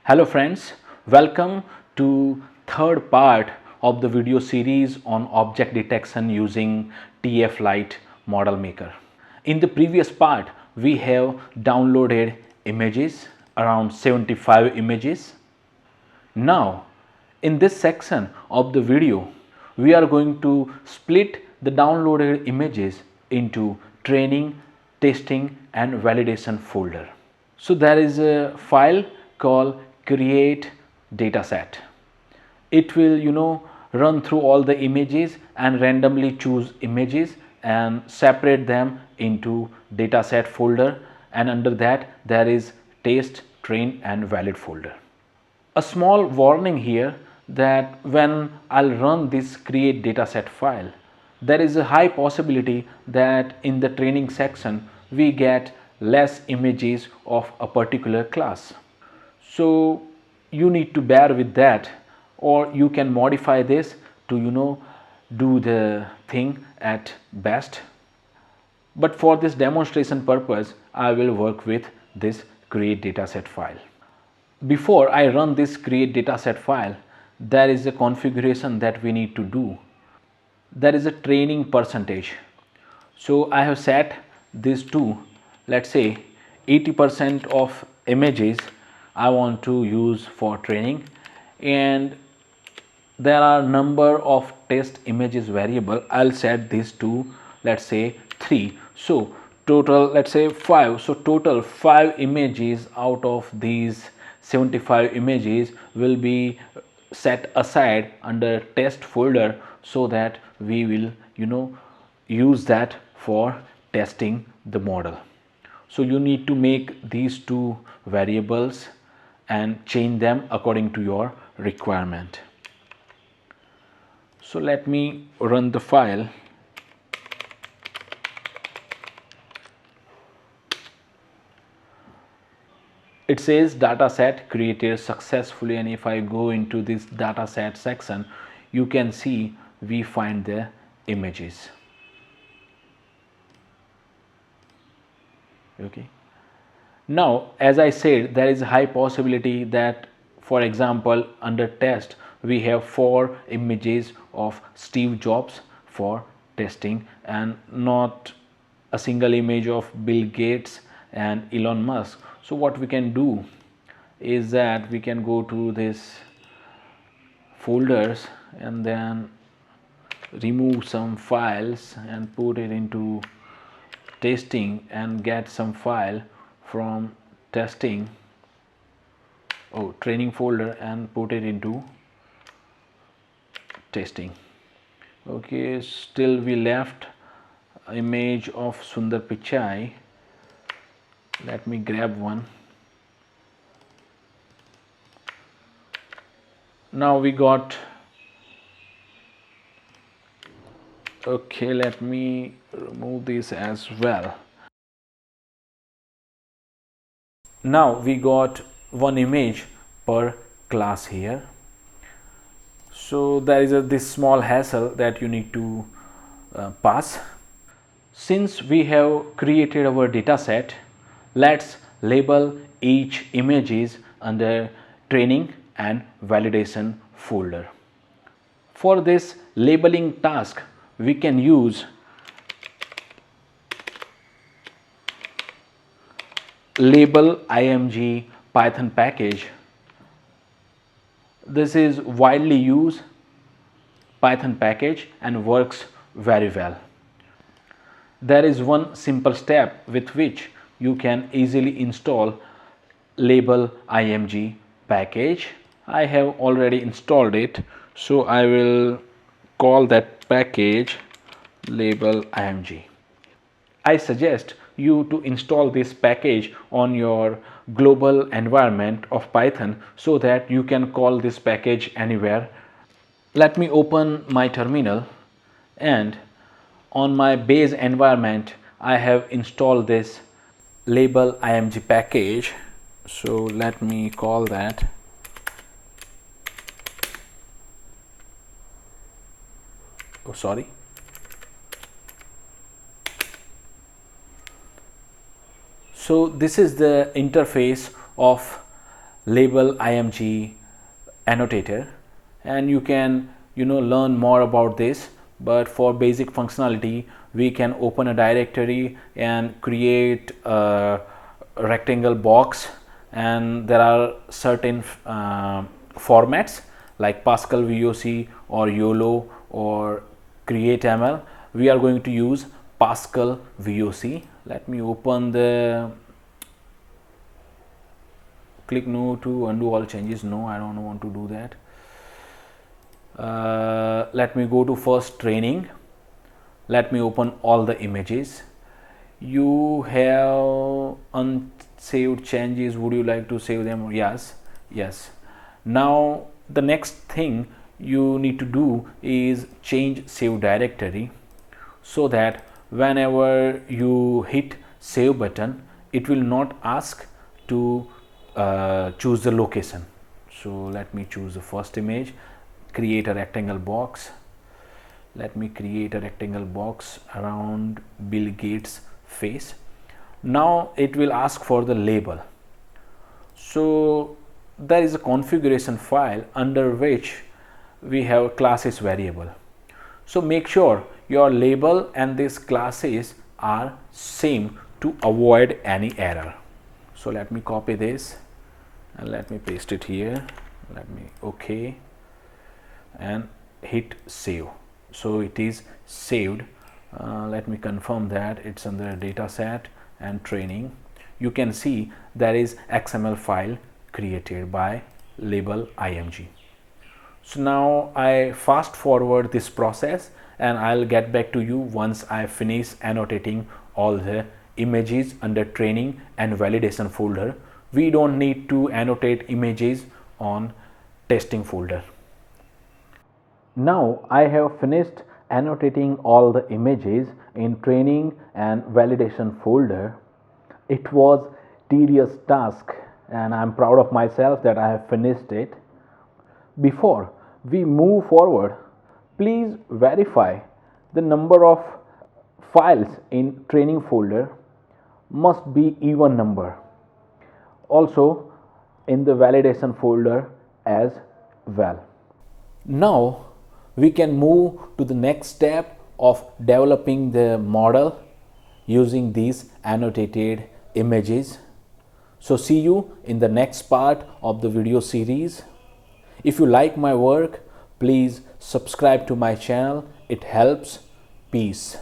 Hello friends, welcome to third part of the video series on object detection using TFlite Model Maker. In the previous part, we have downloaded images, around 75 images. Now, in this section of the video, we are going to split the downloaded images into training, testing and validation folder. So there is a file called create dataset. It will run through all the images and randomly choose images and separate them into dataset folder, and under that there is test, train and valid folder. A small warning here that when I'll run this create dataset file, there is a high possibility that in the training section we get less images of a particular class. So you need to bear with that, or you can modify this to do the thing at best. But for this demonstration purpose, I will work with this create dataset file. Before I run this create dataset file, there is a configuration that we need to do. There is a training percentage. So I have set this to, let's say, 80% of images I want to use for training, and there are number of test images variable. I'll set this to, let's say, 3. So total, let's say 5. So total 5 images out of these 75 images will be set aside under test folder, so that we will use that for testing the model. So you need to make these two variables and change them according to your requirement. So let me run the file. It says dataset created successfully, and if I go into this dataset section, you can see we find the images. Okay. Now, as I said, there is a high possibility that, for example, under test we have 4 images of Steve Jobs for testing and not a single image of Bill Gates and Elon Musk. So what we can do is that we can go to this folders and then remove some files and put it into testing and get some file from testing training folder and put it into testing. Okay, still we left image of Sundar Pichai. Let me grab one. Now we got, okay, let me remove this as well. Now we got one image per class here. So there is this small hassle that you need to pass. Since we have created our data set, let's label each images under training and validation folder. For this labeling task, we can use label img Python package. This is widely used Python package and works very well. There is one simple step with which you can easily install label img package. I have already installed it, so I will call that package label img. I suggest you to install this package on your global environment of Python so that you can call this package anywhere. Let me open my terminal, and on my base environment I have installed this label img package. So let me call that So this is the interface of label img annotator, and you can learn more about this. But for basic functionality, we can open a directory and create a rectangle box, and there are certain formats like Pascal VOC or YOLO or create.ml. We are going to use Pascal VOC. Let me open the, click no to undo all changes. No, I don't want to do that. Let me go to first training. Let me open all the images. You have unsaved changes. Would you like to save them? Yes. Now the next thing you need to do is change save directory, so that whenever you hit save button, it will not ask to choose the location. So let me choose the first image, create a rectangle box. Let me create a rectangle box around Bill Gates face. Now it will ask for the label. So there is a configuration file under which we have classes variable. So make sure your label and these classes are same to avoid any error. So let me copy this and let me paste it here. Let me OK and hit save. So it is saved. Let me confirm that it's under dataset and training. You can see there is XML file created by label img. So now I fast forward this process and I'll get back to you once I finish annotating all the images under training and validation folder. We don't need to annotate images on testing folder. Now I have finished annotating all the images in training and validation folder. It was tedious task and I'm proud of myself that I have finished it. Before we move forward, please verify the number of files in training folder must be even number. Also in the validation folder as well. Now we can move to the next step of developing the model using these annotated images. So see you in the next part of the video series. If you like my work, please subscribe to my channel. It helps. Peace.